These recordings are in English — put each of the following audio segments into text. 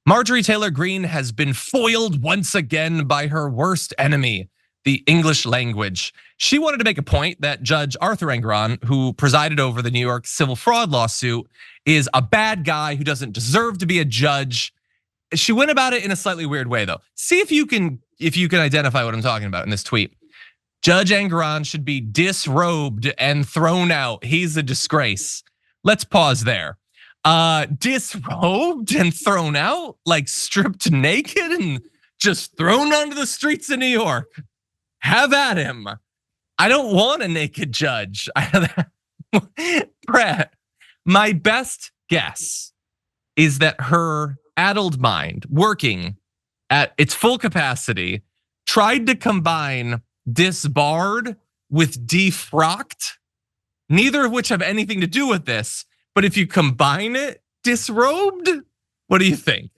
Marjorie Taylor Greene has been foiled once again by her worst enemy, the English language. She wanted to make a point that Judge Arthur Engoron, who presided over the New York civil fraud lawsuit, is a bad guy who doesn't deserve to be a judge. She went about it in a slightly weird way, though. See if you can identify what I'm talking about in this tweet. Judge Engoron should be disrobed and thrown out. He's a disgrace. Let's pause there. Disrobed and thrown out, like stripped naked and just thrown onto the streets of New York. Have at him. I don't want a naked judge. Brett, my best guess is that her addled mind, working at its full capacity, tried to combine disbarred with defrocked, neither of which have anything to do with this. But if you combine it, disrobed, what do you think?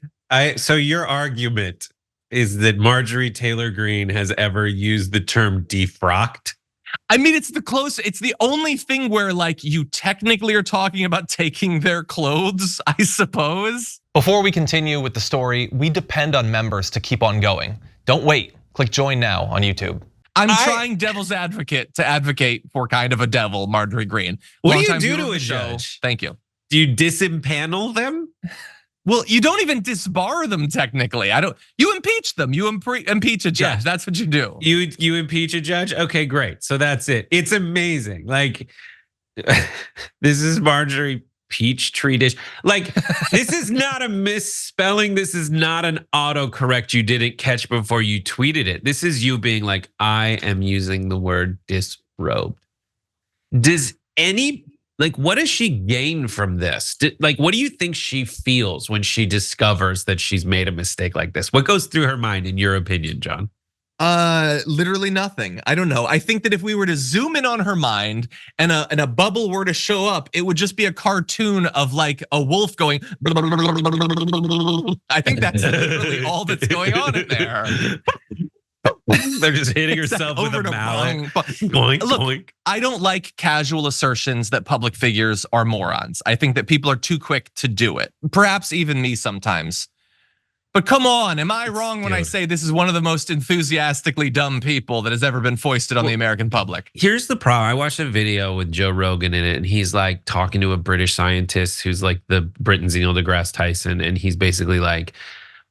So your argument is that Marjorie Taylor Greene has ever used the term defrocked? I mean, it's the only thing where like you technically are talking about taking their clothes, I suppose. Before we continue with the story, we depend on members to keep on going. Don't wait, click join now on YouTube. I'm trying devil's advocate to advocate for kind of a devil, Marjorie Greene. What do you do to a judge? Thank you. Do you disempanel them? Well, you don't even disbar them technically. You impeach them. You impeach a judge. Yeah. That's what you do. You impeach a judge? Okay, great. So that's it. It's amazing. Like, this is Marjorie Peachtree Dish. Like, this is not a misspelling. This is not an autocorrect you didn't catch before you tweeted it. This is you being like, I am using the word disrobed. What does she gain from this? What do you think she feels when she discovers that she's made a mistake like this? What goes through her mind, in your opinion, John? Literally nothing. I don't know. I think that if we were to zoom in on her mind and a bubble were to show up, it would just be a cartoon of like a wolf going. I think that's literally all that's going on in there. They're just hitting herself with a mallet. Boink, look, boink. I don't like casual assertions that public figures are morons. I think that people are too quick to do it. Perhaps even me sometimes. But come on, am I wrong when I say this is one of the most enthusiastically dumb people that has ever been foisted on the American public? Here's the problem. I watched a video with Joe Rogan in it, and he's like talking to a British scientist who's like the Britain's Neil deGrasse Tyson, and he's basically like,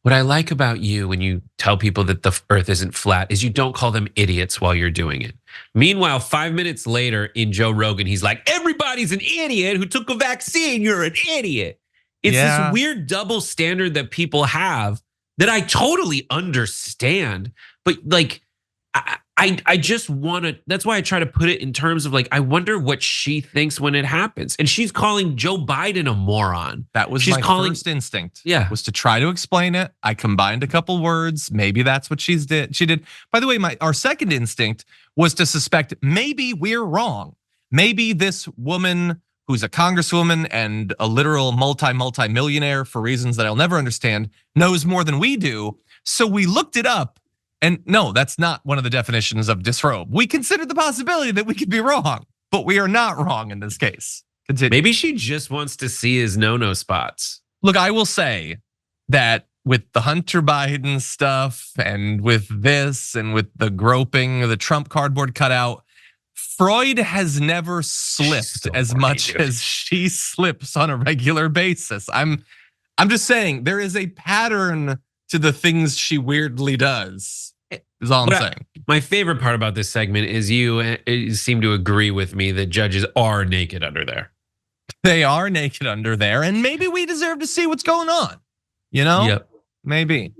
what I like about you when you tell people that the earth isn't flat is you don't call them idiots while you're doing it. Meanwhile, 5 minutes later in Joe Rogan, he's like, everybody's an idiot who took a vaccine, you're an idiot. It's this weird double standard that people have that I totally understand, but like, I just want to, that's why I try to put it in terms of like, I wonder what she thinks when it happens. And she's calling Joe Biden a moron. That was my first instinct. Yeah. Was to try to explain it. I combined a couple words. Maybe that's what she did. By the way, our second instinct was to suspect maybe we're wrong. Maybe this woman who's a congresswoman and a literal multi-millionaire for reasons that I'll never understand knows more than we do. So we looked it up. And no, that's not one of the definitions of disrobe. We considered the possibility that we could be wrong, but we are not wrong in this case. Continue. Maybe she just wants to see his no-no spots. Look, I will say that with the Hunter Biden stuff and with this and with the groping, the Trump cardboard cutout, Freud has never slipped as much as she slips on a regular basis. I'm just saying there is a pattern to the things she weirdly does. Is all I'm saying. My favorite part about this segment is you seem to agree with me that judges are naked under there. They are naked under there, and maybe we deserve to see what's going on. You know? Yep. Maybe.